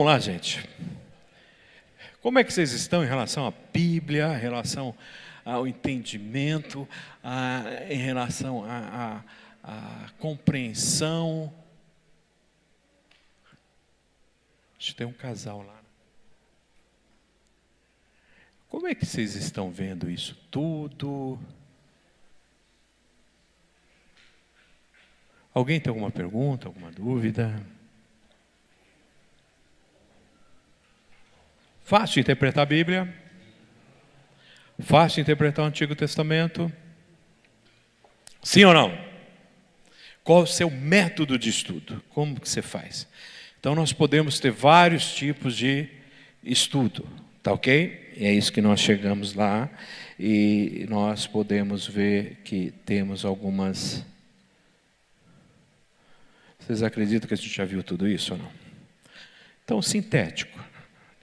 Vamos lá, gente. Como é que vocês estão em relação à Bíblia, em relação ao entendimento, em relação à compreensão? Acho que tem um casal lá. Como é que vocês estão vendo isso tudo? Alguém tem alguma pergunta, alguma dúvida? Fácil interpretar a Bíblia? Fácil interpretar o Antigo Testamento? Sim ou não? Qual é o seu método de estudo? Como que você faz? Então nós podemos ter vários tipos de estudo, tá ok? E é isso que nós chegamos lá e nós podemos ver que temos algumas... Vocês acreditam que a gente já viu tudo isso ou não? Então, sintético,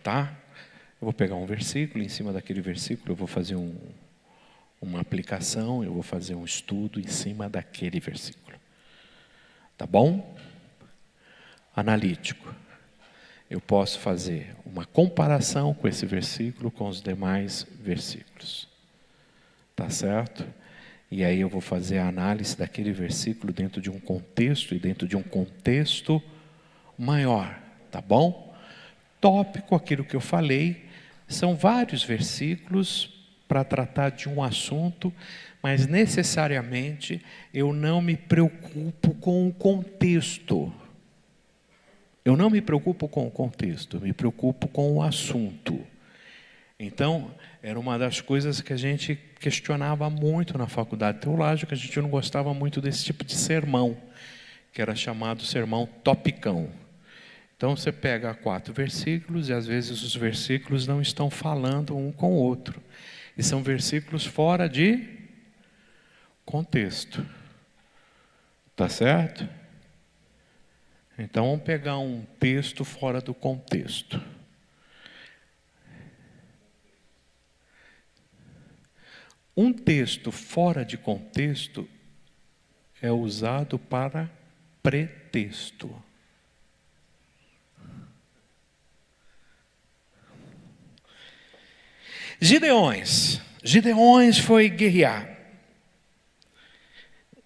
tá? Eu vou pegar um versículo, em cima daquele versículo eu vou fazer uma aplicação, eu vou fazer um estudo em cima daquele versículo. Tá bom? Analítico. Eu posso fazer uma comparação com esse versículo com os demais versículos. Tá certo? E aí eu vou fazer a análise daquele versículo dentro de um contexto e dentro de um contexto maior. Tá bom? Tópico, aquilo que eu falei, são vários versículos para tratar de um assunto, mas necessariamente eu não me preocupo com o contexto. Eu não me preocupo com o contexto, eu me preocupo com o assunto. Então, era uma das coisas que a gente questionava muito na faculdade teológica, a gente não gostava muito desse tipo de sermão, que era chamado sermão topicão. Então, você pega 4 versículos e às vezes os versículos não estão falando um com o outro. E são versículos fora de contexto. Tá certo? Então, vamos pegar um texto fora do contexto. Um texto fora de contexto é usado para pretexto. Gideões foi guerrear.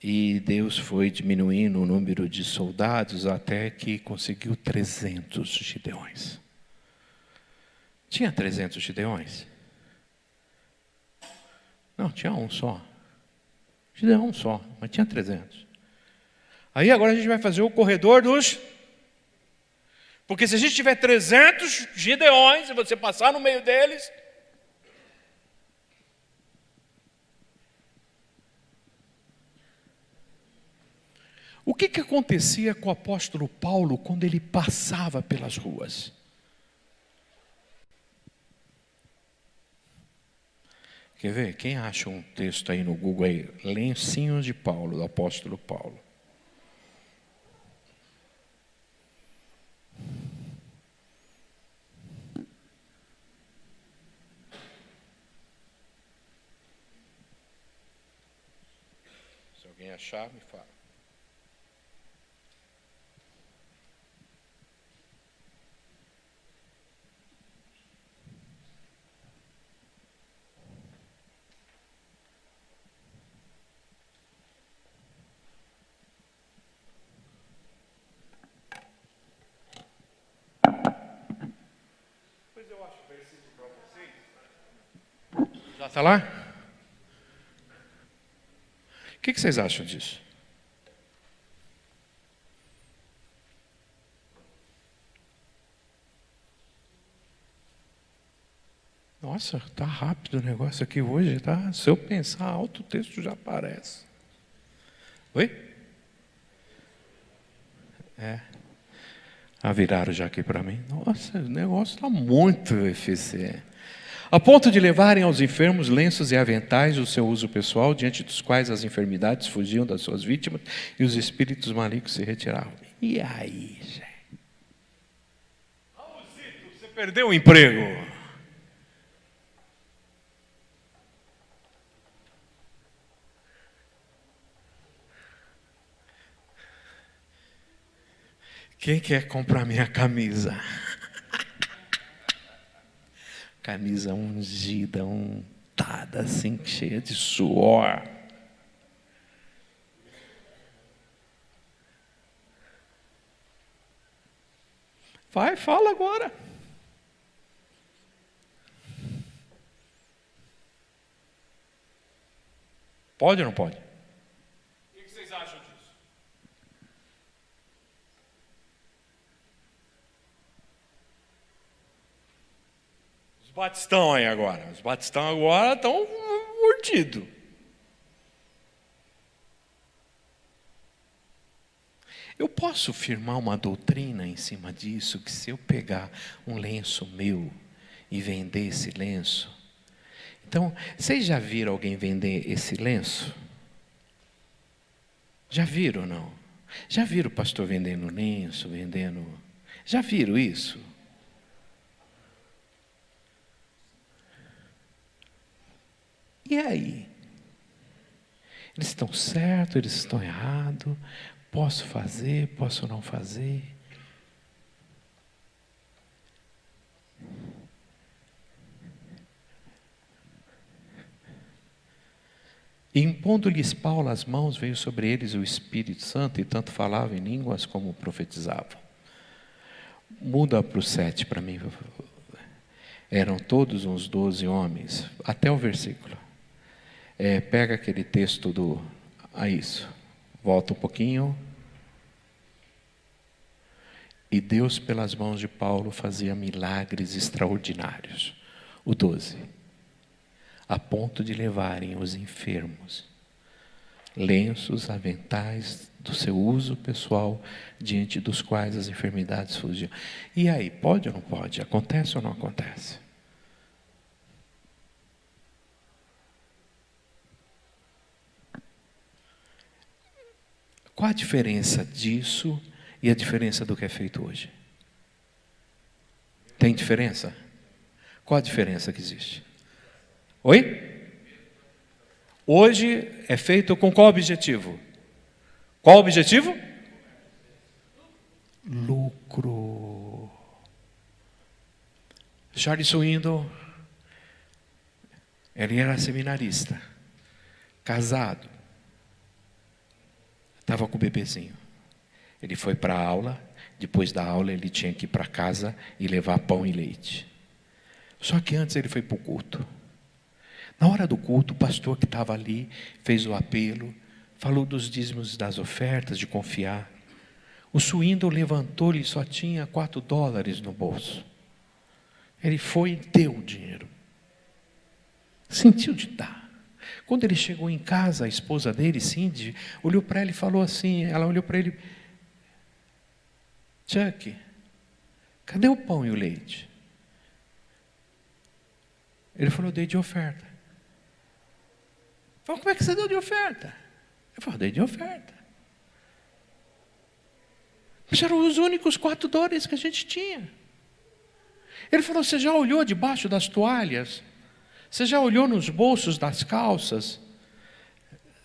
E Deus foi diminuindo o número de soldados até que conseguiu 300 gideões. Tinha 300 gideões? Não, tinha um só. Gideão só, mas tinha 300. Aí agora a gente vai fazer o corredor dos... Porque se a gente tiver 300 gideões e você passar no meio deles... O que acontecia com o apóstolo Paulo quando ele passava pelas ruas? Quer ver? Quem acha um texto aí no Google aí? Lencinho de Paulo, do apóstolo Paulo. Se alguém achar, me fala. Eu acho o versículo para vocês. Já está lá? O que vocês acham disso? Nossa, está rápido o negócio aqui hoje, tá? Se eu pensar alto, o texto já aparece. Oi? É. Viraram já aqui para mim. Nossa, o negócio está muito eficiente. A ponto de levarem aos enfermos lenços e aventais do seu uso pessoal, diante dos quais as enfermidades fugiam das suas vítimas e os espíritos malignos se retiravam. E aí, gente? Raulzito, você perdeu o emprego. Quem quer comprar minha camisa? camisa ungida, untada assim, cheia de suor. Vai, fala agora. Pode ou não pode? O que vocês acham disso? Os batistão aí agora. Os batistão agora estão urdidos. Eu posso firmar uma doutrina em cima disso, que se eu pegar um lenço meu e vender esse lenço. Então, vocês já viram alguém vender esse lenço? Já viram ou não? Já viram o pastor vendendo lenço, vendendo... Já viram isso? E aí? Eles estão certos, eles estão errados? Posso fazer, posso não fazer? E impondo-lhes Paulo as mãos, veio sobre eles o Espírito Santo, e tanto falavam em línguas como profetizavam. Muda para o 7 para mim. Eram todos uns 12 homens, até o versículo. Pega aquele texto do... isso. Volta um pouquinho. E Deus, pelas mãos de Paulo, fazia milagres extraordinários. O 12. A ponto de levarem os enfermos lenços, aventais do seu uso pessoal, diante dos quais as enfermidades fugiam. E aí, pode ou não pode? Acontece ou não acontece? Qual a diferença disso e a diferença do que é feito hoje? Tem diferença? Qual a diferença que existe? Oi? Hoje é feito com qual objetivo? Qual objetivo? Lucro. Charles Swindoll, ele era seminarista, casado, estava com o bebezinho. Ele foi para a aula, depois da aula ele tinha que ir para casa e levar pão e leite. Só que antes ele foi para o culto. Na hora do culto, o pastor que estava ali fez o apelo, falou dos dízimos e das ofertas, de confiar. O Swindoll levantou-lhe e só tinha $4 no bolso. Ele foi e deu o dinheiro. Sentiu de dar. Quando ele chegou em casa, a esposa dele, Cindy, olhou para ele e falou assim, ela olhou para ele: Chuck, cadê o pão e o leite? Ele falou: dei de oferta. Falou: como é que você deu de oferta? Ele falou: dei de oferta. Mas eram os únicos $4 que a gente tinha. Ele falou: você já olhou debaixo das toalhas? Você já olhou nos bolsos das calças?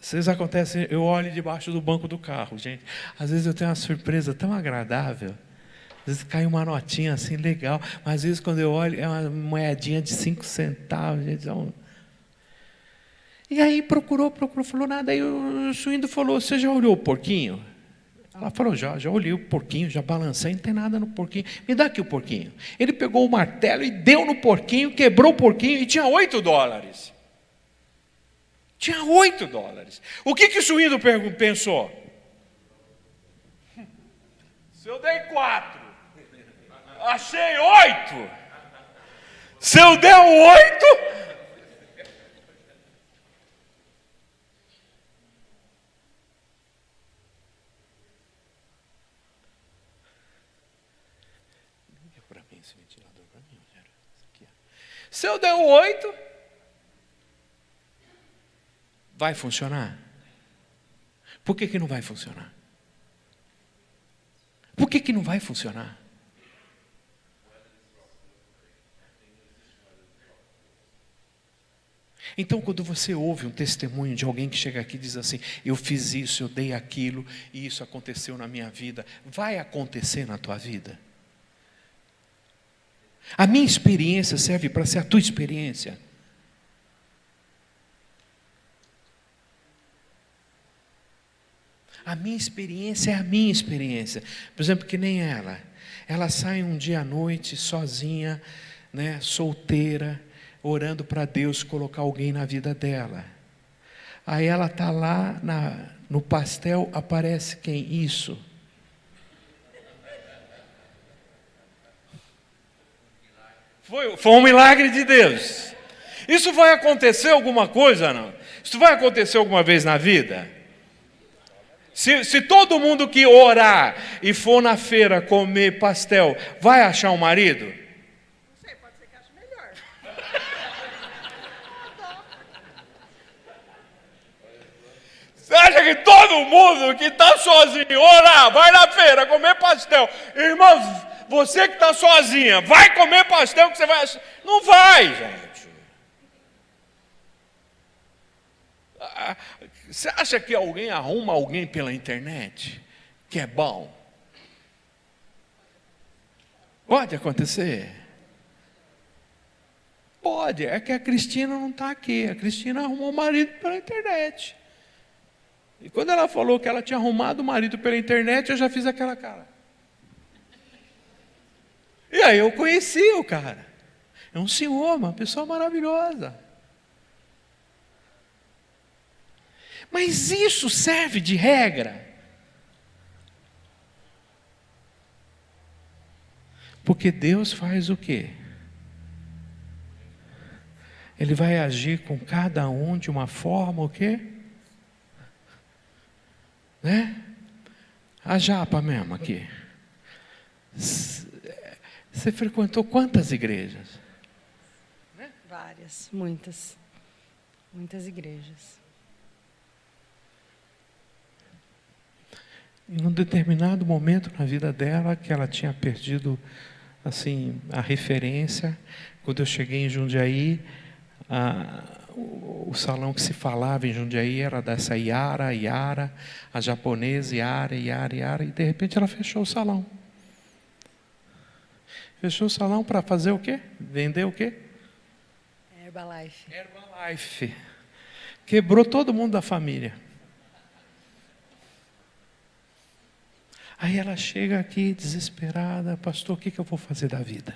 Vocês acontecem, eu olho debaixo do banco do carro, gente. Às vezes eu tenho uma surpresa tão agradável. Às vezes cai uma notinha assim legal, mas às vezes quando eu olho é uma moedinha de 5 centavos, gente. E aí procurou, falou nada. Aí o Swindoll falou: você já olhou o porquinho? Ela falou: já olhei o porquinho, já balancei, não tem nada no porquinho. Me dá aqui o porquinho. Ele pegou o martelo e deu no porquinho, quebrou o porquinho e tinha $8. Tinha $8. O que o Swindoll pensou? Se eu dei 4, achei 8. Se eu der 8... Se eu der 8, vai funcionar? Por que não vai funcionar? Por que não vai funcionar? Então, quando você ouve um testemunho de alguém que chega aqui e diz assim: eu fiz isso, eu dei aquilo, e isso aconteceu na minha vida, vai acontecer na tua vida? A minha experiência serve para ser a tua experiência. A minha experiência é a minha experiência. Por exemplo, que nem ela. Ela sai um dia à noite, sozinha, né, solteira, orando para Deus colocar alguém na vida dela. Aí ela está lá no pastel, aparece quem? Isso. Foi um milagre de Deus. Isso vai acontecer alguma coisa, não? Isso vai acontecer alguma vez na vida? Se todo mundo que orar e for na feira comer pastel, vai achar um marido? Não sei, pode ser que ache melhor. Você acha que todo mundo que está sozinho, orar, vai na feira comer pastel? Irmãos, você que está sozinha, vai comer pastel que você vai achar? Não vai, gente. Você acha que alguém arruma alguém pela internet que é bom? Pode acontecer? Pode, é que a Cristina não está aqui. A Cristina arrumou o marido pela internet. E quando ela falou que ela tinha arrumado o marido pela internet, eu já fiz aquela cara. E aí eu conheci o cara. É um senhor, uma pessoa maravilhosa. Mas isso serve de regra? Porque Deus faz o quê? Ele vai agir com cada um de uma forma o quê? Né? A Japa mesmo aqui. Você frequentou quantas igrejas? Várias, muitas. Muitas igrejas. Em um determinado momento na vida dela, que ela tinha perdido assim, a referência, quando eu cheguei em Jundiaí, o salão que se falava em Jundiaí era dessa Yara, a japonesa, Yara, e de repente ela fechou o salão. Fechou o salão para fazer o quê? Vender o quê? Herbalife. Herbalife. Quebrou todo mundo da família. Aí ela chega aqui desesperada, pastor, o que eu vou fazer da vida?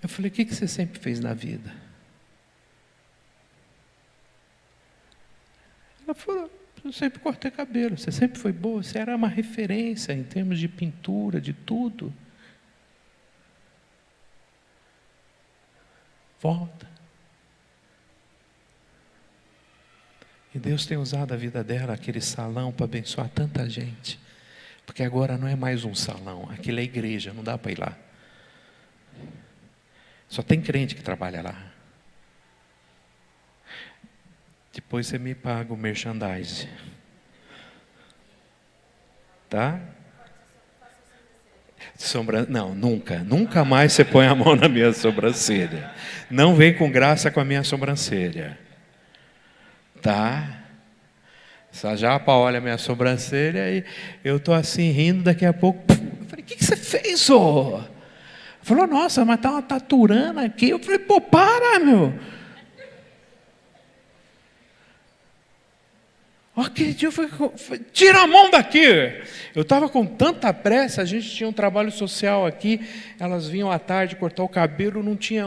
Eu falei, o que você sempre fez na vida? Ela falou, eu sempre cortei cabelo, você sempre foi boa, você era uma referência em termos de pintura, de tudo. Volta. E Deus tem usado a vida dela, aquele salão, para abençoar tanta gente. Porque agora não é mais um salão, aquilo é igreja, não dá para ir lá. Só tem crente que trabalha lá. Depois você me paga o merchandise. Tá? Não, nunca mais você põe a mão na minha sobrancelha. Não vem com graça com a minha sobrancelha. Tá? Essa japa olha a minha sobrancelha e eu estou assim rindo, daqui a pouco. Eu falei, o que você fez, ô? Falou, nossa, mas está uma taturana aqui. Eu falei, pô, para, meu. Aquele dia eu falei, tira a mão daqui. Eu estava com tanta pressa, a gente tinha um trabalho social aqui, elas vinham à tarde cortar o cabelo, não tinha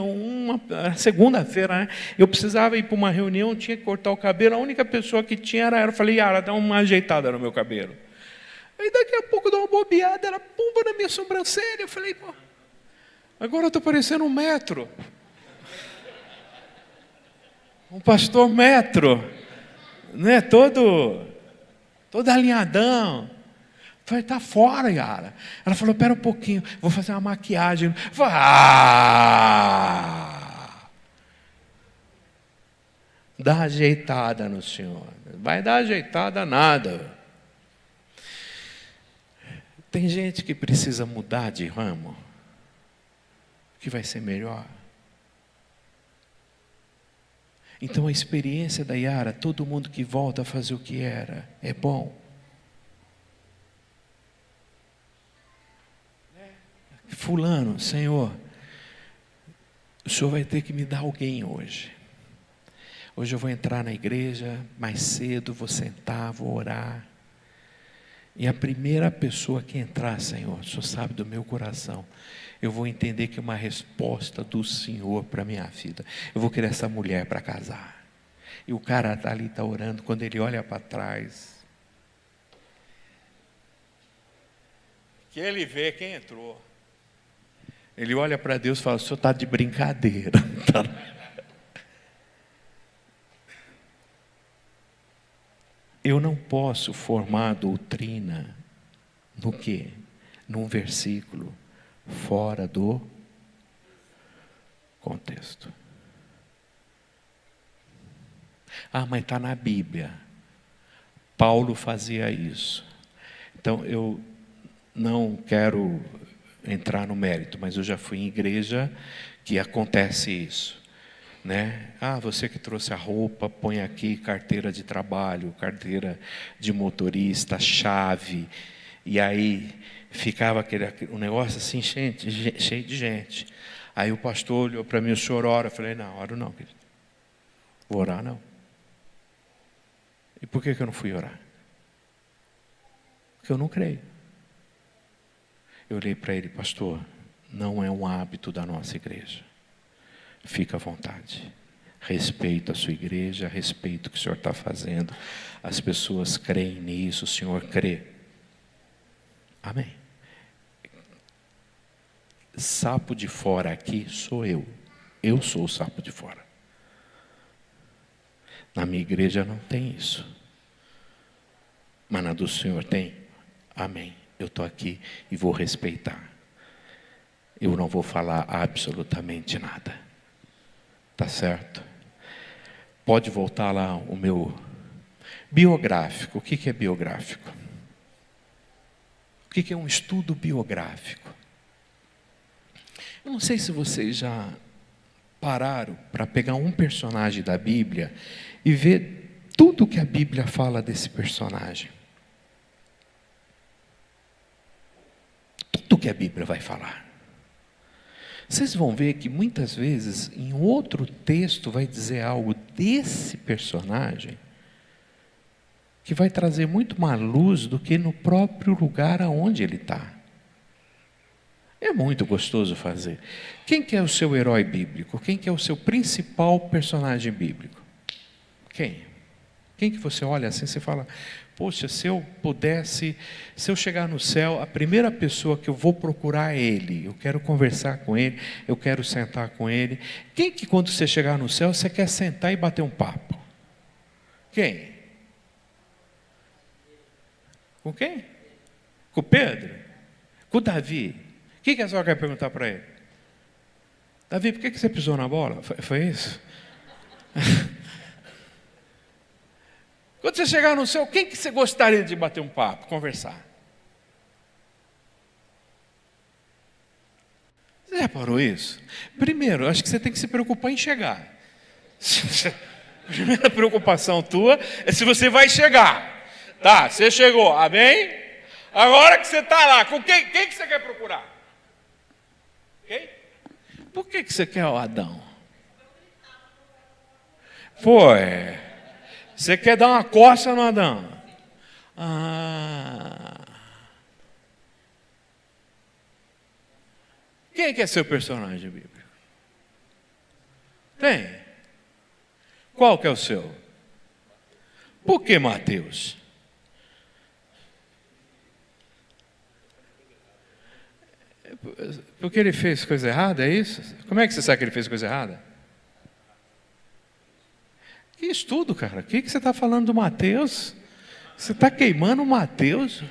segunda-feira, né? Eu precisava ir para uma reunião, tinha que cortar o cabelo, a única pessoa que tinha era ela. Eu falei, Yara, dá uma ajeitada no meu cabelo. Aí daqui a pouco dá uma bobeada, ela pumba na minha sobrancelha. Eu falei, pô, agora eu estou parecendo um metro. Um pastor metro. Né, todo alinhadão. Falei, está fora, Yara. Ela falou, espera um pouquinho, vou fazer uma maquiagem. Falei, dá ajeitada no senhor. Vai dar ajeitada nada. Tem gente que precisa mudar de ramo, que vai ser melhor. Então a experiência da Yara, todo mundo que volta a fazer o que era, é bom. Fulano, Senhor, O Senhor vai ter que me dar alguém hoje. Hoje eu vou entrar na igreja mais cedo, vou sentar, vou orar. E a primeira pessoa que entrar, Senhor, o Senhor sabe do meu coração, eu vou entender que é uma resposta do Senhor para a minha vida. Eu vou querer essa mulher para casar. E o cara ali está orando, quando ele olha para trás, que ele vê quem entrou. Ele olha para Deus e fala: o senhor está de brincadeira. Eu não posso formar doutrina no quê? Num versículo fora do contexto. Ah, mas está na Bíblia. Paulo fazia isso. Então eu não quero entrar no mérito, mas eu já fui em igreja que acontece isso, né? Ah, você que trouxe a roupa, põe aqui carteira de trabalho, carteira de motorista, chave, e aí ficava um negócio assim cheio de gente. Aí o pastor olhou para mim: o senhor ora? Eu falei: não, oro não, querido. Vou orar não. E por que eu não fui orar? Porque eu não creio. Eu olhei para ele: pastor, não é um hábito da nossa igreja. Fica à vontade. Respeito a sua igreja, respeito o que o senhor está fazendo. As pessoas creem nisso, o senhor crê. Amém. Sapo de fora aqui sou eu. Eu sou o sapo de fora. Na minha igreja não tem isso. Mas na do Senhor tem. Amém. Eu estou aqui e vou respeitar. Eu não vou falar absolutamente nada. Tá certo? Pode voltar lá o meu biográfico. O que é biográfico? O que é um estudo biográfico? Eu não sei se vocês já pararam para pegar um personagem da Bíblia e ver tudo que a Bíblia fala desse personagem. Tudo que a Bíblia vai falar. Vocês vão ver que muitas vezes em outro texto vai dizer algo desse personagem que vai trazer muito mais luz do que no próprio lugar aonde ele está. É muito gostoso fazer. Quem que é o seu herói bíblico? Quem que é o seu principal personagem bíblico? Quem? Quem que você olha assim e fala: poxa, se eu pudesse, se eu chegar no céu, a primeira pessoa que eu vou procurar é ele. Eu quero conversar com ele, eu quero sentar com ele. Quem que quando você chegar no céu, você quer sentar e bater um papo? Quem? Com quem? Com o Pedro? Com o Davi? O que a senhora quer perguntar para ele? Davi, por que você pisou na bola? Foi isso? Quando você chegar no céu, quem que você gostaria de bater um papo, conversar? Você já parou isso? Primeiro, acho que você tem que se preocupar em chegar. A primeira preocupação tua é se você vai chegar. Tá, você chegou, amém? Agora que você está lá, com quem que você quer procurar? Quem? Por que você quer o Adão? Pô, você quer dar uma coça no Adão? Quem que é seu personagem bíblico? Tem. Qual que é o seu? Por que Mateus? Porque ele fez coisa errada, é isso? Como é que você sabe que ele fez coisa errada? Que estudo, cara? O que você está falando do Mateus? Você está queimando o Mateus?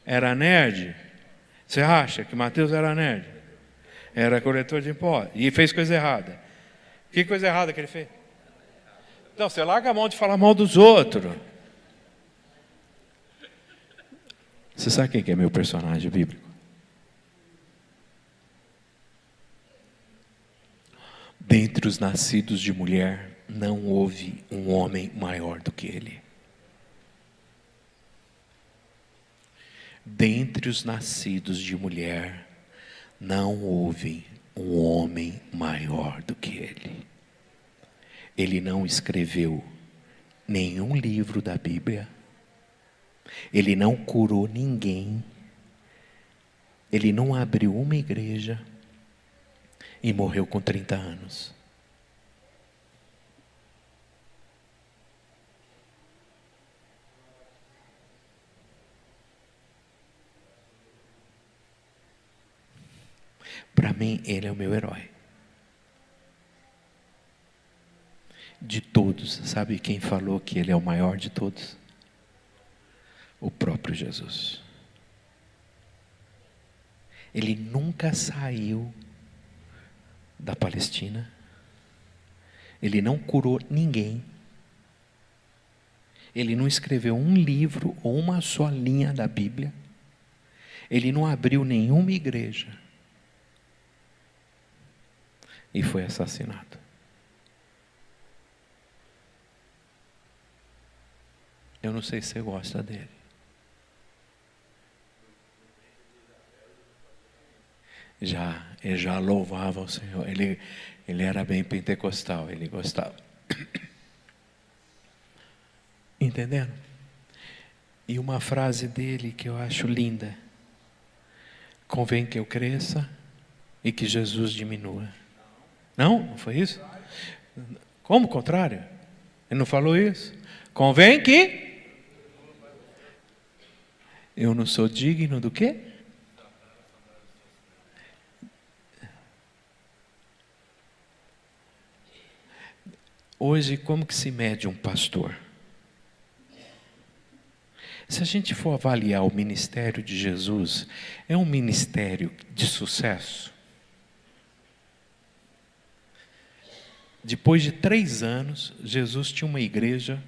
Era nerd? Você acha que Mateus era nerd? Era coletor de impostos e fez coisa errada. Que coisa errada que ele fez? Então, você larga a mão de falar mal dos outros. Você sabe quem que é meu personagem bíblico? Dentre os nascidos de mulher, não houve um homem maior do que ele. Dentre os nascidos de mulher, não houve um homem maior do que ele. Ele não escreveu nenhum livro da Bíblia. Ele não curou ninguém. Ele não abriu uma igreja e morreu com 30 anos. Para mim, ele é o meu herói. De todos, sabe quem falou que ele é o maior de todos? O próprio Jesus. Ele nunca saiu da Palestina. Ele não curou ninguém. Ele não escreveu um livro ou uma só linha da Bíblia. Ele não abriu nenhuma igreja. E foi assassinado. Eu não sei se você gosta dele. Ele já louvava o Senhor. Ele era bem pentecostal, ele gostava. Entendendo? E uma frase dele que eu acho linda: convém que eu cresça e que Jesus diminua. Não? Não foi isso? Como o contrário? Ele não falou isso? Convém que eu não sou digno do quê? Hoje, como que se mede um pastor? Se a gente for avaliar o ministério de Jesus, é um ministério de sucesso? Depois de 3 anos, Jesus tinha uma igreja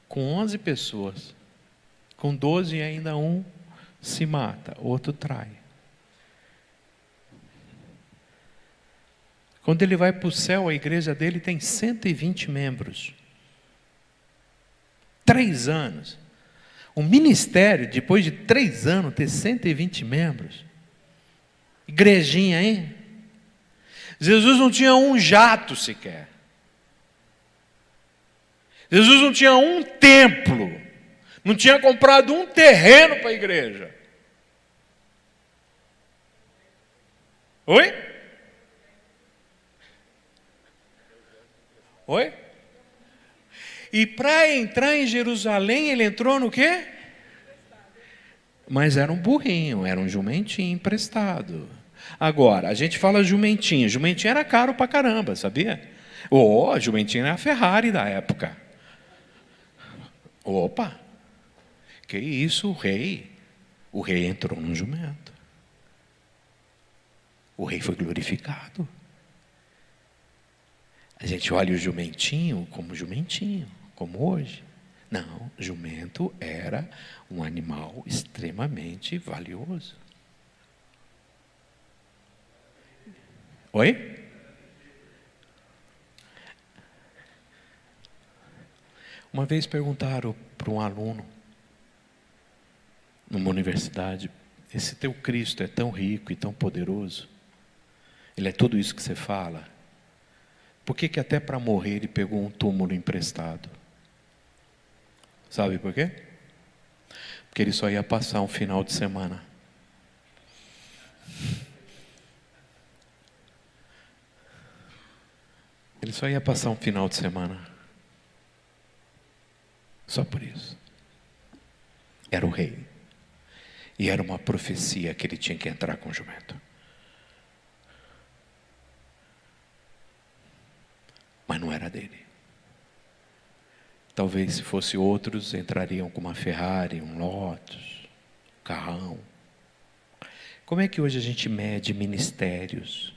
com 11 pessoas. Com 12 ainda um se mata, outro trai. Quando ele vai para o céu, a igreja dele tem 120 membros. 3 anos. O ministério, depois de 3 anos, ter 120 membros. Igrejinha, hein? Jesus não tinha um jato sequer. Jesus não tinha um templo. Não tinha comprado um terreno para a igreja. Oi? Oi? E para entrar em Jerusalém, ele entrou no quê? Mas era um burrinho, era um jumentinho emprestado. Agora, a gente fala jumentinho. Jumentinho era caro pra caramba, sabia? Jumentinho era a Ferrari da época. Opa! Que isso, o rei? O rei entrou num jumento. O rei foi glorificado. A gente olha o jumentinho, como hoje. Não, jumento era um animal extremamente valioso. Oi? Uma vez perguntaram para um aluno, numa universidade: esse teu Cristo é tão rico e tão poderoso, ele é tudo isso que você fala, por que até para morrer ele pegou um túmulo emprestado? Sabe por quê? Porque ele só ia passar um final de semana. Ele só ia passar um final de semana. Só por isso. Era o rei. E era uma profecia que ele tinha que entrar com o jumento. Mas não era dele. Talvez se fosse outros, entrariam com uma Ferrari, um Lotus, um carrão. Como é que hoje a gente mede ministérios?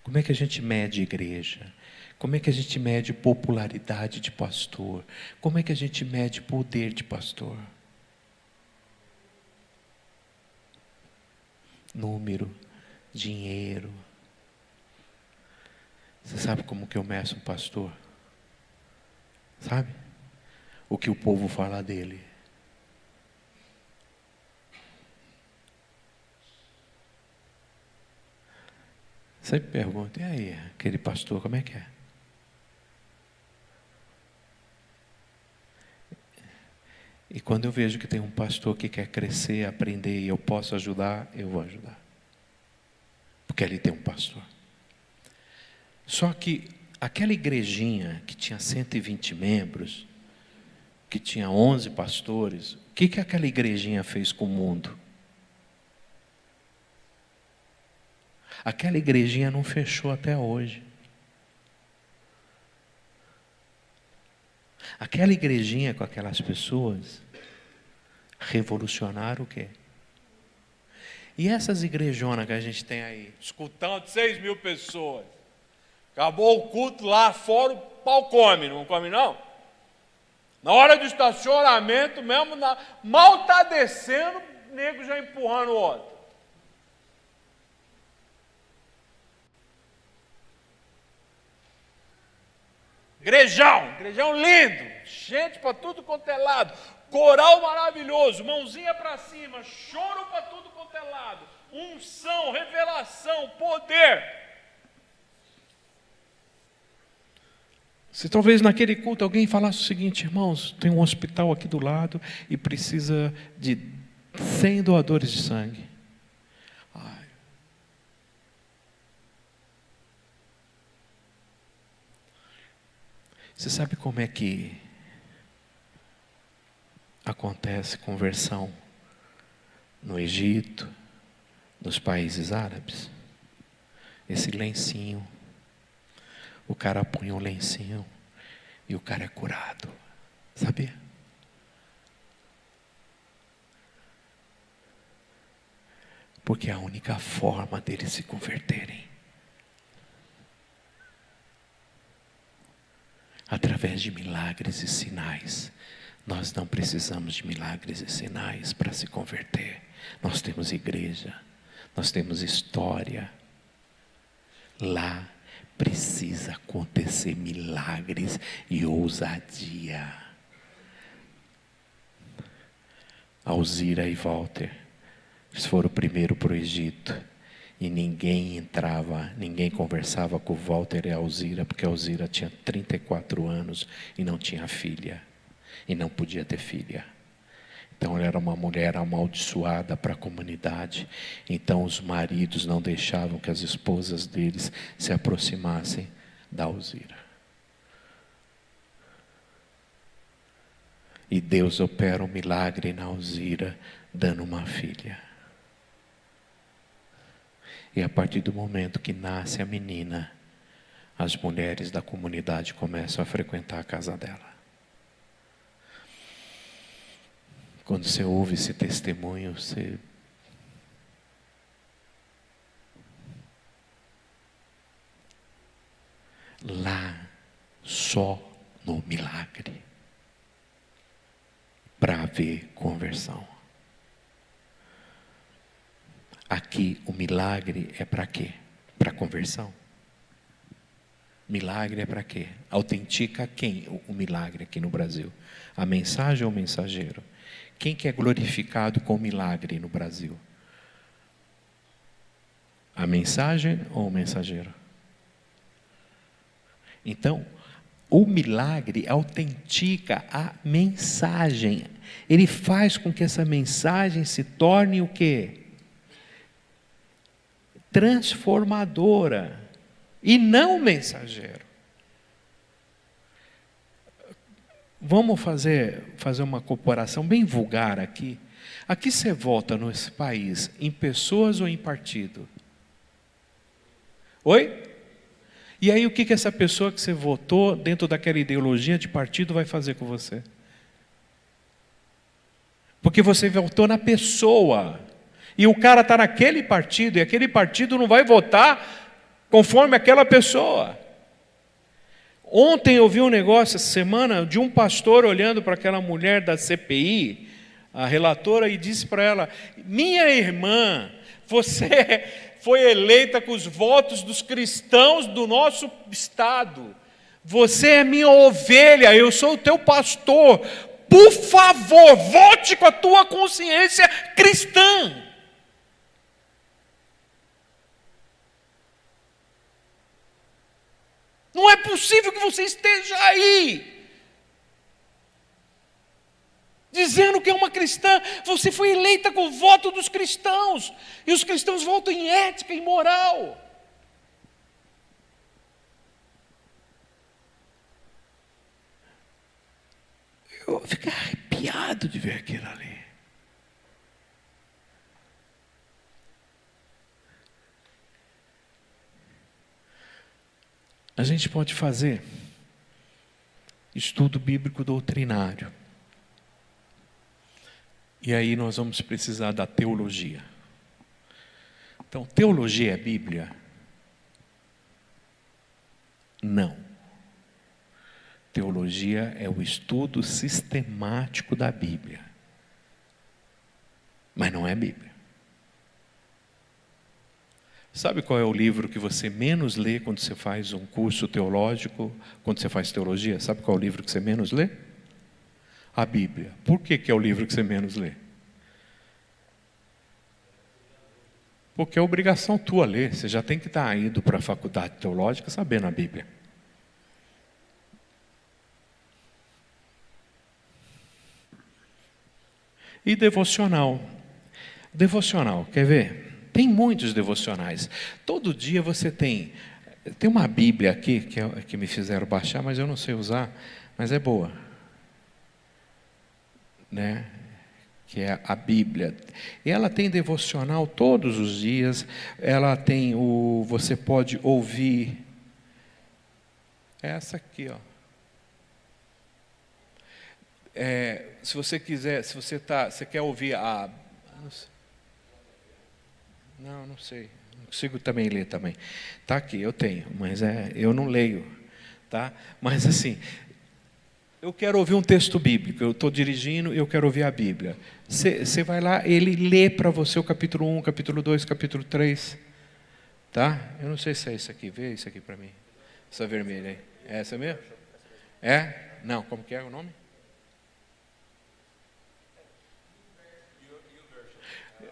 Como é que a gente mede igreja? Como é que a gente mede popularidade de pastor? Como é que a gente mede poder de pastor? Número, dinheiro. Você sabe como que eu meço um pastor? Sabe? O que o povo fala dele. Sempre pergunto, e aí, aquele pastor, como é que é? E quando eu vejo que tem um pastor que quer crescer, aprender, e eu posso ajudar, eu vou ajudar. Porque ali tem um pastor. Só que aquela igrejinha que tinha 120 membros, que tinha 11 pastores, o que aquela igrejinha fez com o mundo? Aquela igrejinha não fechou até hoje. Aquela igrejinha com aquelas pessoas revolucionaram o quê? E essas igrejonas que a gente tem aí? Escutão de 6.000 pessoas. Acabou o culto lá fora, o pau come, não come não? Na hora do estacionamento mesmo, mal está descendo, o nego já empurrando o outro. Igrejão lindo, gente para tudo quanto é lado, coral maravilhoso, mãozinha para cima, choro para tudo quanto é lado, unção, revelação, poder. Se talvez naquele culto alguém falasse o seguinte: irmãos, tem um hospital aqui do lado e precisa de 100 doadores de sangue. Ai. Você sabe como é que acontece conversão no Egito, nos países árabes? Esse lencinho. O cara põe um lencinho e o cara é curado. Sabia? Porque é a única forma deles se converterem. Através de milagres e sinais. Nós não precisamos de milagres e sinais para se converter. Nós temos igreja, nós temos história. Lá precisa acontecer milagres e ousadia. Alzira e Walter, eles foram primeiro para o Egito. E ninguém entrava, ninguém conversava com o Walter e a Alzira, porque a Alzira tinha 34 anos e não tinha filha. E não podia ter filha. Então ela era uma mulher amaldiçoada para a comunidade. Então os maridos não deixavam que as esposas deles se aproximassem da Alzira. E Deus opera um milagre na Alzira, dando uma filha. E a partir do momento que nasce a menina, as mulheres da comunidade começam a frequentar a casa dela. Quando você ouve esse testemunho, você... Lá, só no milagre, para haver conversão. Aqui, o milagre é para quê? Para conversão. Milagre é para quê? Autentica quem o milagre aqui no Brasil? A mensagem ou o mensageiro? Quem que é glorificado com o milagre no Brasil? A mensagem ou o mensageiro? Então, o milagre autentica a mensagem. Ele faz com que essa mensagem se torne o quê? Transformadora. E não mensageiro. Vamos fazer uma comparação bem vulgar aqui. Aqui você vota nesse país em pessoas ou em partido? Oi? E aí o que essa pessoa que você votou dentro daquela ideologia de partido vai fazer com você? Porque você votou na pessoa. E o cara está naquele partido, e aquele partido não vai votar conforme aquela pessoa. Ontem eu vi um negócio, essa semana, de um pastor olhando para aquela mulher da CPI, a relatora, e disse para ela: minha irmã, você foi eleita com os votos dos cristãos do nosso estado. Você é minha ovelha, eu sou o teu pastor. Por favor, vote com a tua consciência cristã. possível que você esteja aí, dizendo que é uma cristã. Você foi eleita com o voto dos cristãos, e os cristãos votam em ética e moral. Eu fiquei arrepiado de ver aquilo ali. A gente pode fazer estudo bíblico doutrinário. E aí nós vamos precisar da teologia. Então, teologia é Bíblia? Não. Teologia é o estudo sistemático da Bíblia. Mas não é Bíblia. Sabe qual é o livro que você menos lê quando você faz um curso teológico, quando você faz teologia? Sabe qual é o livro que você menos lê? A Bíblia. Por que é o livro que você menos lê? Porque é obrigação tua ler. Você já tem que estar indo para a faculdade teológica sabendo a Bíblia. E devocional. Devocional, quer ver? Tem muitos devocionais. Todo dia você tem uma Bíblia aqui, que me fizeram baixar, mas eu não sei usar, mas é boa. Né? Que é a Bíblia. E ela tem devocional todos os dias. Ela tem você pode ouvir. Essa aqui, ó. Se você quiser, se você quer ouvir a... Não sei. Não consigo também ler também. Está aqui, eu tenho, mas eu não leio. Tá? Mas assim, eu quero ouvir um texto bíblico, eu estou dirigindo e eu quero ouvir a Bíblia. Você vai lá, ele lê para você o capítulo 1, capítulo 2, capítulo 3. Tá? Eu não sei se é isso aqui, vê isso aqui para mim. Essa vermelha aí. É essa mesmo? É? Não, como que é o nome?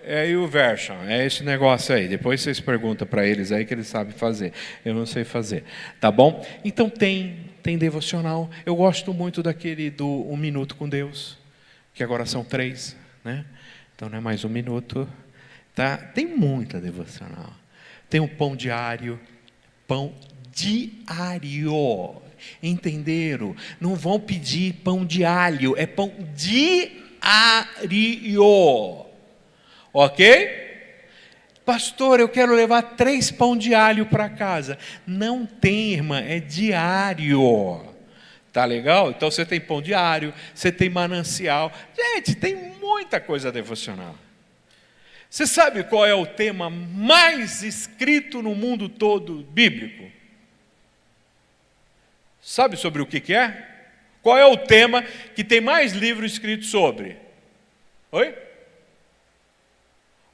É o version, é esse negócio aí. Depois vocês perguntam para eles aí que eles sabem fazer. Eu não sei fazer. Tá bom? Então tem devocional. Eu gosto muito daquele do 1 Minuto com Deus, que agora são 3, né? Então não é mais 1 minuto. Tá? Tem muita devocional. Tem o pão diário. Pão diário. Entenderam? Não vão pedir pão de alho, é pão diário. Ok? Pastor, eu quero levar 3 pão de alho para casa. Não tem, irmã, é diário. Tá legal? Então você tem pão diário, você tem manancial. Gente, tem muita coisa devocional. Você sabe qual é o tema mais escrito no mundo todo bíblico? Sabe sobre o que é? Qual é o tema que tem mais livros escritos sobre? Oi?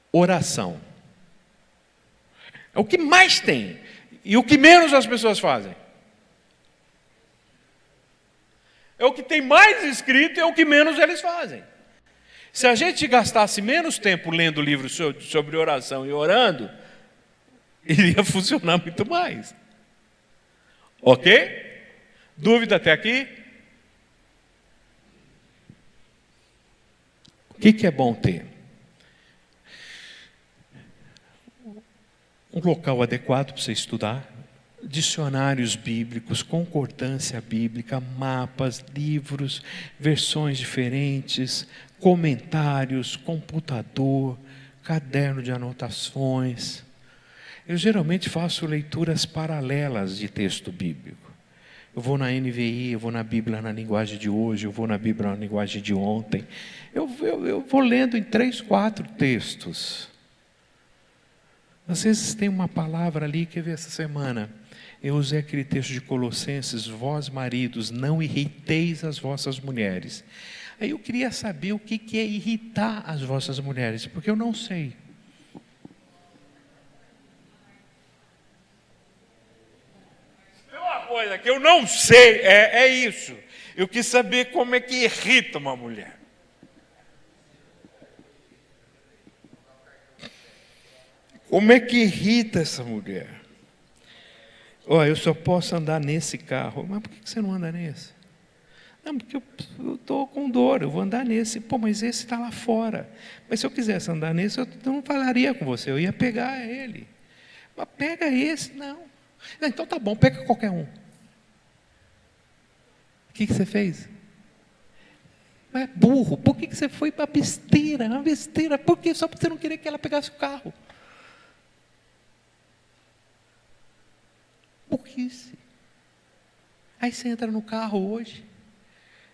Oração. É o que mais tem. E o que menos as pessoas fazem. É o que tem mais escrito e é o que menos eles fazem. Se a gente gastasse menos tempo lendo livros sobre oração e orando, iria funcionar muito mais. Ok? Dúvida até aqui? O que é bom ter? Um local adequado para você estudar, dicionários bíblicos, concordância bíblica, mapas, livros, versões diferentes, comentários, computador, caderno de anotações. Eu geralmente faço leituras paralelas de texto bíblico. Eu vou na NVI, eu vou na Bíblia na linguagem de hoje, eu vou na Bíblia na linguagem de ontem. Eu vou lendo em 3, 4 textos. Às vezes tem uma palavra ali, quer ver essa semana? Eu usei aquele texto de Colossenses, vós maridos, não irriteis as vossas mulheres. Aí eu queria saber o que é irritar as vossas mulheres, porque eu não sei. Tem uma coisa que eu não sei, é isso. Eu quis saber como é que irrita uma mulher. Como é que irrita essa mulher? Ó, eu só posso andar nesse carro. Mas por que você não anda nesse? Não, porque eu estou com dor, eu vou andar nesse. Pô, mas esse está lá fora. Mas se eu quisesse andar nesse, eu não falaria com você, eu ia pegar ele. Mas pega esse, não. Não, então tá bom, pega qualquer um. O que você fez? É burro. Por que você foi para besteira? Uma besteira. Por quê? Só porque você não queria que ela pegasse o carro. Burrice. Aí você entra no carro hoje.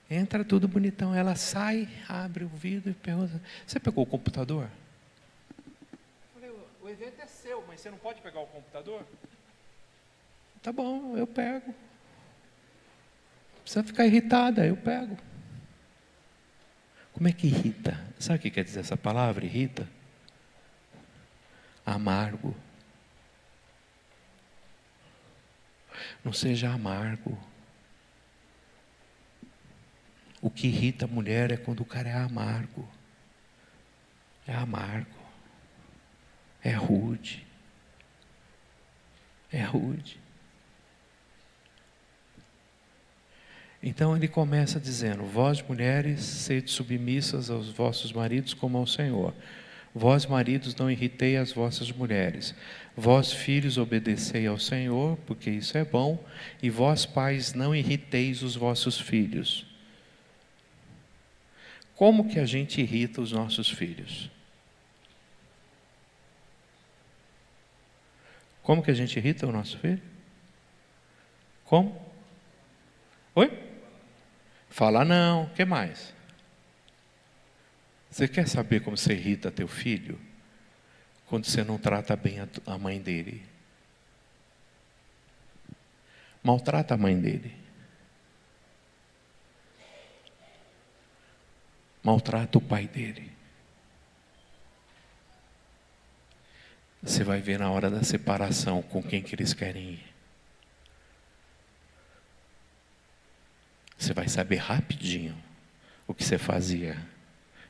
Entra tudo bonitão. Ela sai, abre o vidro e pergunta: você pegou o computador? Eu falei: o evento é seu, mas você não pode pegar o computador? Tá bom, eu pego. Não precisa ficar irritada, eu pego. Como é que irrita? Sabe o que quer dizer essa palavra, irrita? Amargo. Não seja amargo. O que irrita a mulher é quando o cara é amargo. É amargo. É rude. É rude. Então ele começa dizendo: vós mulheres, sede submissas aos vossos maridos como ao Senhor. Vós maridos, não irritei as vossas mulheres. Vós filhos, obedecei ao Senhor, porque isso é bom. E vós pais, não irriteis os vossos filhos. Como que a gente irrita os nossos filhos? Como que a gente irrita o nosso filho? Como? Oi? Fala não, o que mais? Você quer saber como você irrita teu filho? Quando você não trata bem a mãe dele. Maltrata a mãe dele. Maltrata o pai dele. Você vai ver na hora da separação com quem que eles querem ir. Você vai saber rapidinho o que você fazia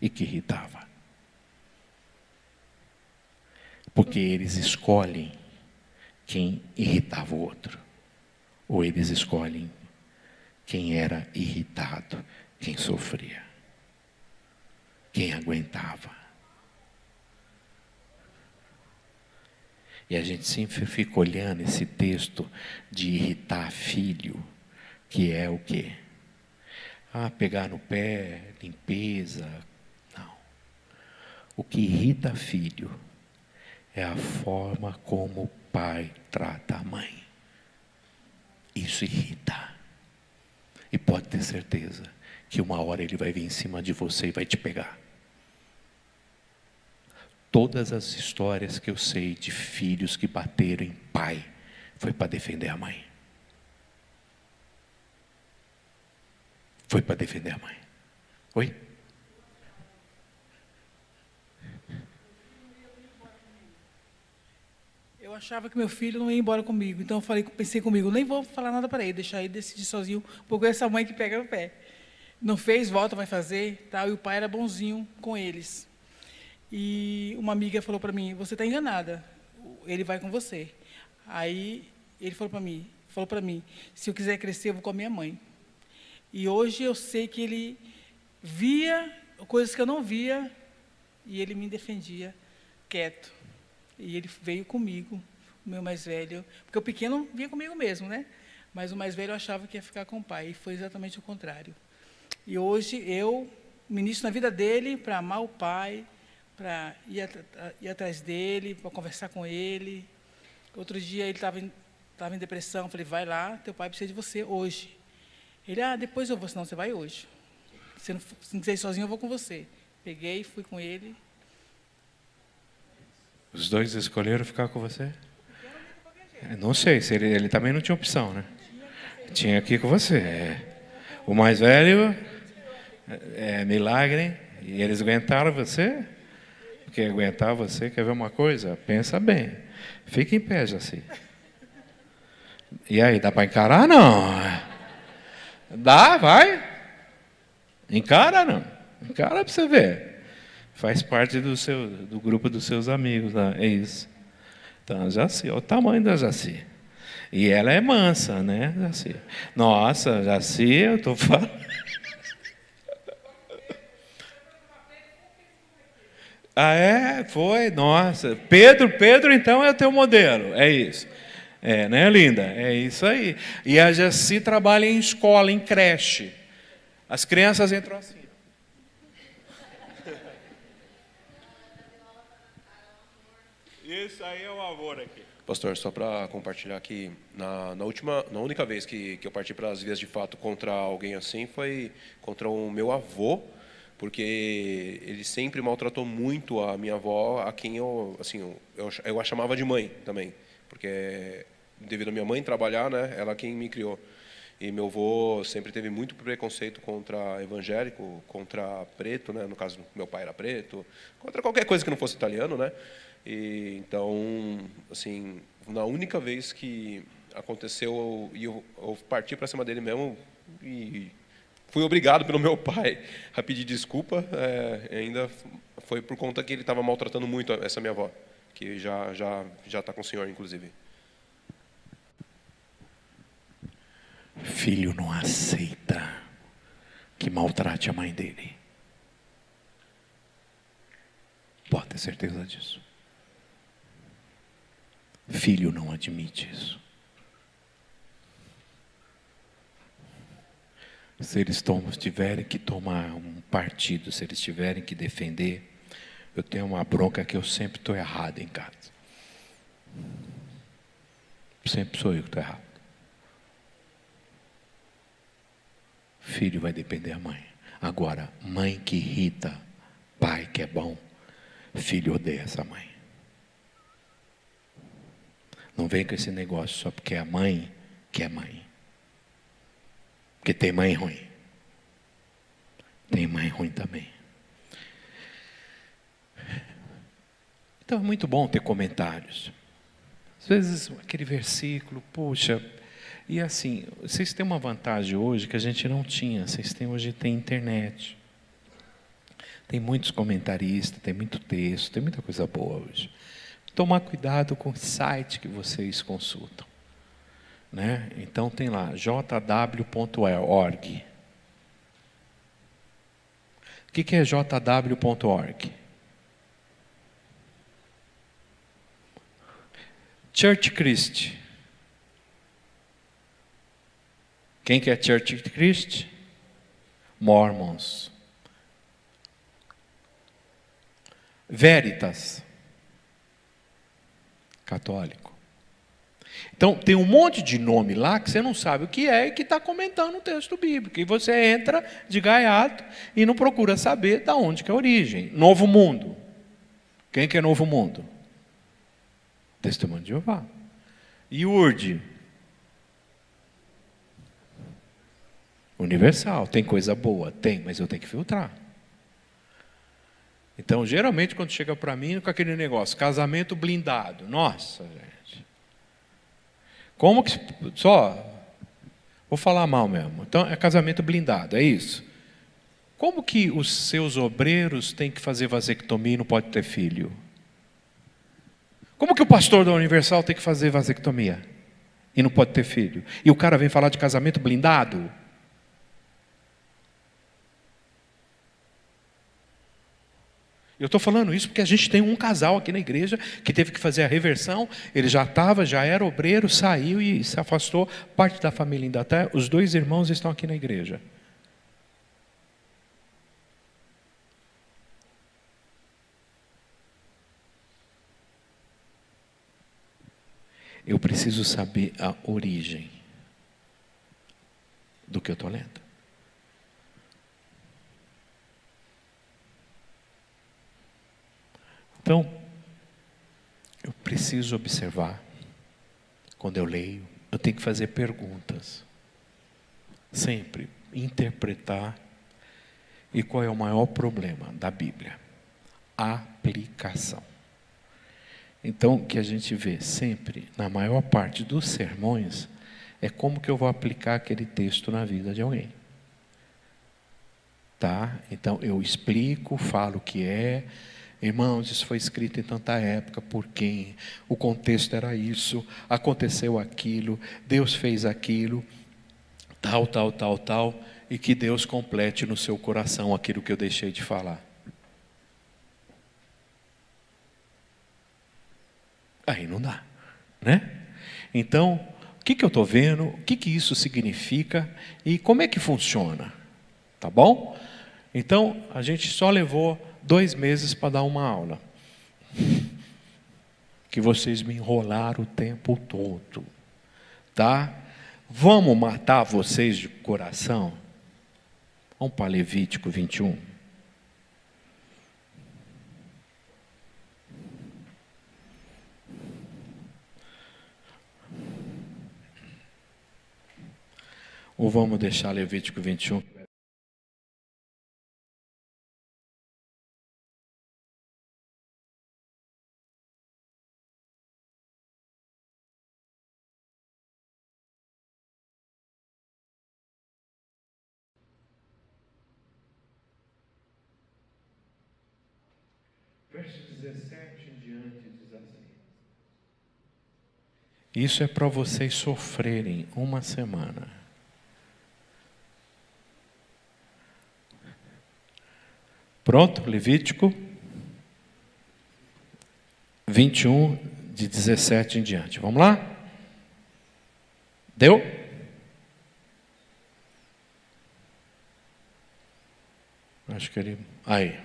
e que irritava. Porque eles escolhem quem irritava o outro. Ou eles escolhem quem era irritado, quem sofria, quem aguentava. E a gente sempre fica olhando esse texto de irritar filho, que é o quê? Pegar no pé, limpeza. Não. O que irrita filho é a forma como o pai trata a mãe. Isso irrita. E pode ter certeza que uma hora ele vai vir em cima de você e vai te pegar. Todas as histórias que eu sei de filhos que bateram em pai foi para defender a mãe. Foi para defender a mãe. Oi? Eu achava que meu filho não ia embora comigo. Então eu pensei comigo, nem vou falar nada para ele, deixar ele decidir sozinho, porque essa mãe que pega no pé. Não fez, volta, vai fazer, tal, e o pai era bonzinho com eles. E uma amiga falou para mim: você está enganada, ele vai com você. Aí ele falou para mim, se eu quiser crescer, eu vou com a minha mãe. E hoje eu sei que ele via coisas que eu não via e ele me defendia quieto. E ele veio comigo, o meu mais velho, porque o pequeno vinha comigo mesmo, né? Mas o mais velho eu achava que ia ficar com o pai, e foi exatamente o contrário. E hoje eu ministro na vida dele para amar o pai, para ir atrás dele, para conversar com ele. Outro dia ele estava em depressão, falei: vai lá, teu pai precisa de você hoje. Ele: depois eu vou, senão você vai hoje. Se não quiser ir sozinho, eu vou com você. Peguei, fui com ele. Os dois escolheram ficar com você? Não sei, se ele também não tinha opção, né? Tinha que ir com você. O mais velho, milagre, hein? E eles aguentaram você? Porque aguentar você, quer ver uma coisa? Pensa bem. Fica em pé, Jaci. E aí, dá para encarar? Não. Dá, vai. Encara, não. Encara para você ver. Faz parte do grupo dos seus amigos, né? É isso. Então, Jaci, olha o tamanho da Jaci. E ela é mansa, né, Jaci? Nossa, Jaci, eu estou falando. Ah, é? Foi? Nossa. Pedro, então, é o teu modelo. É isso. É, né, linda? É isso aí. E a Jaci trabalha em escola, em creche. As crianças entram assim. Isso aí é o amor aqui. Pastor, só para compartilhar aqui, na única vez que eu parti para as vias de fato contra alguém assim, foi contra o meu avô, porque ele sempre maltratou muito a minha avó, a quem eu a chamava de mãe também, porque devido a minha mãe trabalhar, né, ela quem me criou. E meu avô sempre teve muito preconceito contra evangélico, contra preto, né, no caso meu pai era preto, contra qualquer coisa que não fosse italiano, né? E então, assim, na única vez que aconteceu e eu parti para cima dele mesmo e fui obrigado pelo meu pai a pedir desculpa, ainda foi por conta que ele estava maltratando muito essa minha avó, que já está com o senhor, inclusive. Filho não aceita que maltrate a mãe dele. Pode ter certeza disso. Filho não admite isso. Se eles tiverem que tomar um partido, se eles tiverem que defender, eu tenho uma bronca que eu sempre estou errado em casa. Sempre sou eu que estou errado. Filho vai depender da mãe. Agora, mãe que irrita, pai que é bom, filho odeia essa mãe. Não vem com esse negócio só porque é a mãe que é mãe. Porque tem mãe ruim. Tem mãe ruim também. Então é muito bom ter comentários. Às vezes aquele versículo, puxa, e assim, vocês têm uma vantagem hoje que a gente não tinha. Hoje tem internet. Tem muitos comentaristas, tem muito texto, tem muita coisa boa hoje. Tomar cuidado com o site que vocês consultam, né? Então tem lá, jw.org. O que é jw.org? Church Christ. Quem que é Church Christ? Mormons. Veritas. Católico. Então, tem um monte de nome lá que você não sabe o que é e que está comentando o texto bíblico. E você entra de gaiato e não procura saber de onde que é a origem. Novo Mundo. Quem que é Novo Mundo? Testemunho de Jeová. IURD. Universal. Tem coisa boa? Tem, mas eu tenho que filtrar. Então, geralmente, quando chega para mim com aquele negócio, casamento blindado. Nossa, gente. Como que... Vou falar mal mesmo. Então, é casamento blindado, é isso? Como que os seus obreiros têm que fazer vasectomia e não pode ter filho? Como que o pastor da Universal tem que fazer vasectomia e não pode ter filho? E o cara vem falar de casamento blindado? Eu estou falando isso porque a gente tem um casal aqui na igreja que teve que fazer a reversão. Ele já era obreiro, saiu e se afastou. Parte da família ainda está. Os dois irmãos estão aqui na igreja. Eu preciso saber a origem do que eu estou lendo. Então, eu preciso observar, quando eu leio, eu tenho que fazer perguntas. Sempre interpretar. E qual é o maior problema da Bíblia? Aplicação. Então, o que a gente vê sempre, na maior parte dos sermões, é como que eu vou aplicar aquele texto na vida de alguém. Tá? Então, eu explico, falo o que é, Irmãos, isso foi escrito em tanta época, por quem? O contexto era isso, aconteceu aquilo, Deus fez aquilo, tal, e que Deus complete no seu coração aquilo que eu deixei de falar. Aí não dá, né? Então, o que eu estou vendo, o que isso significa e como é que funciona, tá bom? Então, a gente só levou 2 meses para dar uma aula. Que vocês me enrolaram o tempo todo, tá? Vamos matar vocês de coração? Vamos para Levítico 21. Ou vamos deixar Levítico 21? Verso 17 em diante diz assim: isso é para vocês sofrerem uma semana. Pronto? Levítico 21, de 17 em diante. Vamos lá? Deu? Acho que ele... Aí.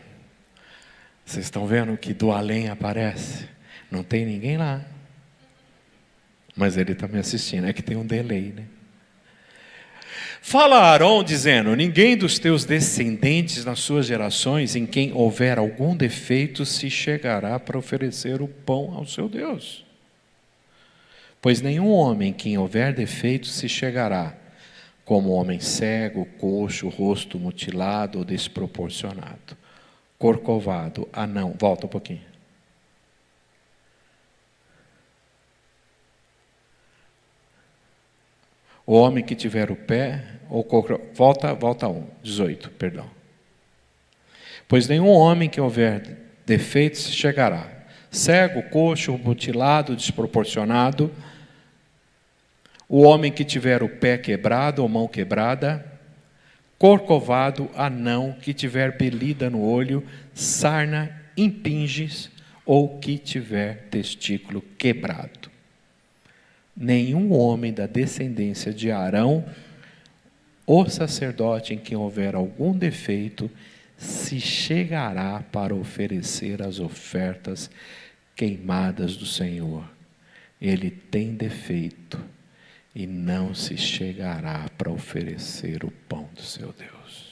Vocês estão vendo que do além aparece? Não tem ninguém lá. Mas ele está me assistindo. É que tem um delay, né? Fala a Arão dizendo: ninguém dos teus descendentes nas suas gerações em quem houver algum defeito se chegará para oferecer o pão ao seu Deus. Pois nenhum homem em quem houver defeito se chegará, como homem cego, coxo, rosto mutilado ou desproporcionado, corcovado, anão. Volta um pouquinho. O homem que tiver o pé, ou volta 18, perdão. Pois nenhum homem que houver defeitos se chegará. Cego, coxo, mutilado, desproporcionado. O homem que tiver o pé quebrado ou mão quebrada. Corcovado, anão, que tiver belida no olho, sarna, impinges, ou que tiver testículo quebrado. Nenhum homem da descendência de Arão, o sacerdote em quem houver algum defeito, se chegará para oferecer as ofertas queimadas do Senhor. Ele tem defeito e não se chegará para oferecer o pão do seu Deus.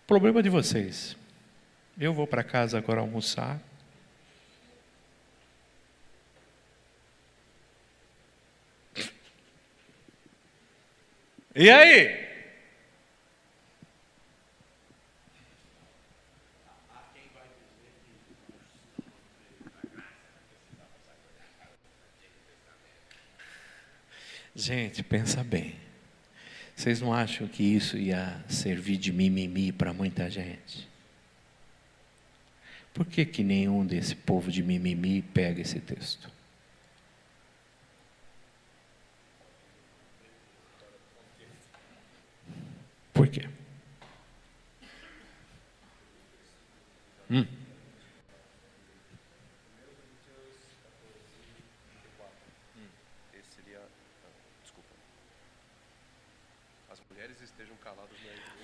Problema de vocês. Eu vou para casa agora almoçar. E aí? Gente, pensa bem. Vocês não acham que isso ia servir de mimimi para muita gente? Por que nenhum desse povo de mimimi pega esse texto? Por quê?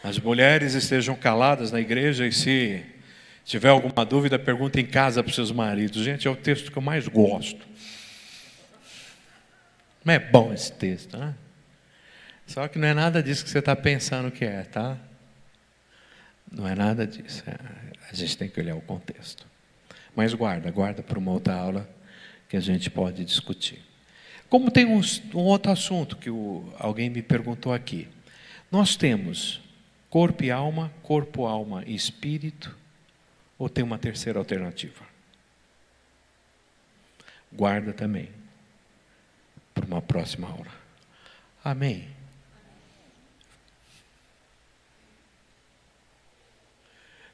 As mulheres estejam caladas na igreja e se tiver alguma dúvida, pergunta em casa para os seus maridos. Gente, é o texto que eu mais gosto. Não é bom esse texto, né? Só que não é nada disso que você está pensando que é, tá? Não é nada disso. A gente tem que olhar o contexto. Mas guarda para uma outra aula que a gente pode discutir. Como tem um outro assunto que alguém me perguntou aqui. Nós temos Corpo, alma e espírito? Ou tem uma terceira alternativa? Guarda também para uma próxima aula. Amém.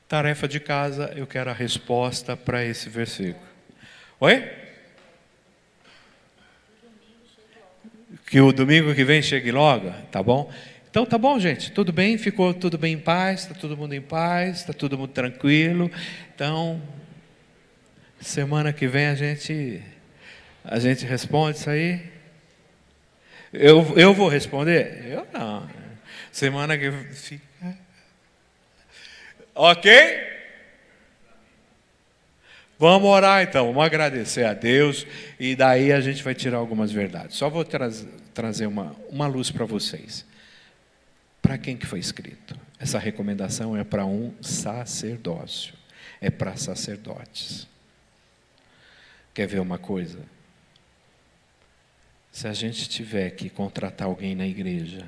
Tarefa de casa, eu quero a resposta para esse versículo. Oi? Que o domingo que vem chegue logo, tá bom? Então tá bom, gente, tudo bem? Ficou tudo bem em paz? Está todo mundo em paz? Está todo mundo tranquilo? Então, semana que vem a gente responde isso aí? Eu vou responder? Eu não. Semana que vem. Ok? Vamos orar então, vamos agradecer a Deus e daí a gente vai tirar algumas verdades. Só vou trazer uma luz para vocês. Para quem que foi escrito? Essa recomendação é para um sacerdócio, é para sacerdotes. Quer ver uma coisa? Se a gente tiver que contratar alguém na igreja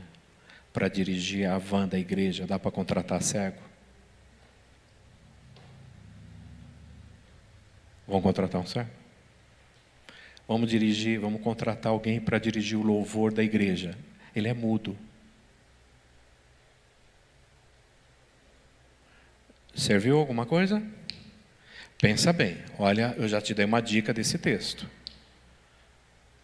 para dirigir a van da igreja, dá para contratar cego? Vamos contratar um cego? Vamos contratar alguém para dirigir o louvor da igreja. Ele é mudo. Serviu alguma coisa? Pensa bem. Olha, eu já te dei uma dica desse texto.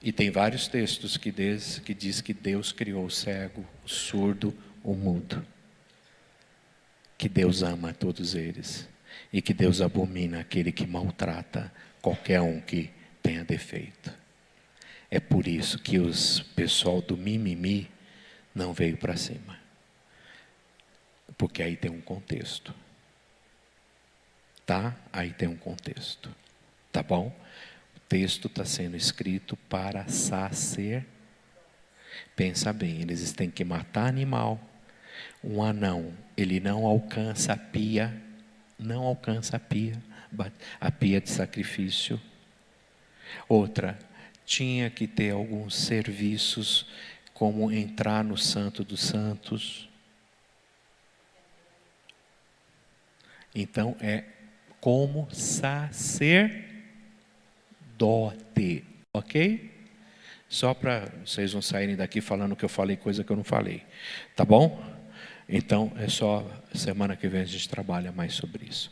E tem vários textos que diz que Deus criou o cego, o surdo, o mudo. Que Deus ama todos eles. E que Deus abomina aquele que maltrata qualquer um que tenha defeito. É por isso que os pessoal do mimimi não veio para cima. Porque aí tem um contexto. Tá? Aí tem um contexto. Tá bom? O texto está sendo escrito para sacer. Pensa bem, eles têm que matar animal. Um anão, ele não alcança a pia. Não alcança a pia de sacrifício. Outra, tinha que ter alguns serviços, como entrar no Santo dos Santos. Então, é como sacerdote, ok? Só para vocês não saírem daqui falando que eu falei coisa que eu não falei, tá bom? Então, é só semana que vem a gente trabalha mais sobre isso.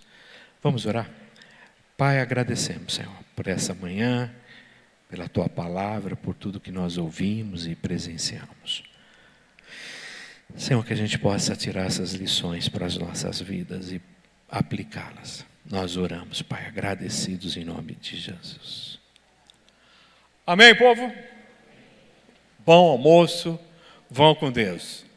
Vamos orar? Pai, agradecemos, Senhor, por essa manhã, pela Tua palavra, por tudo que nós ouvimos e presenciamos. Senhor, que a gente possa tirar essas lições para as nossas vidas e aplicá-las. Nós oramos, Pai, agradecidos em nome de Jesus. Amém, povo? Bom almoço, vão com Deus.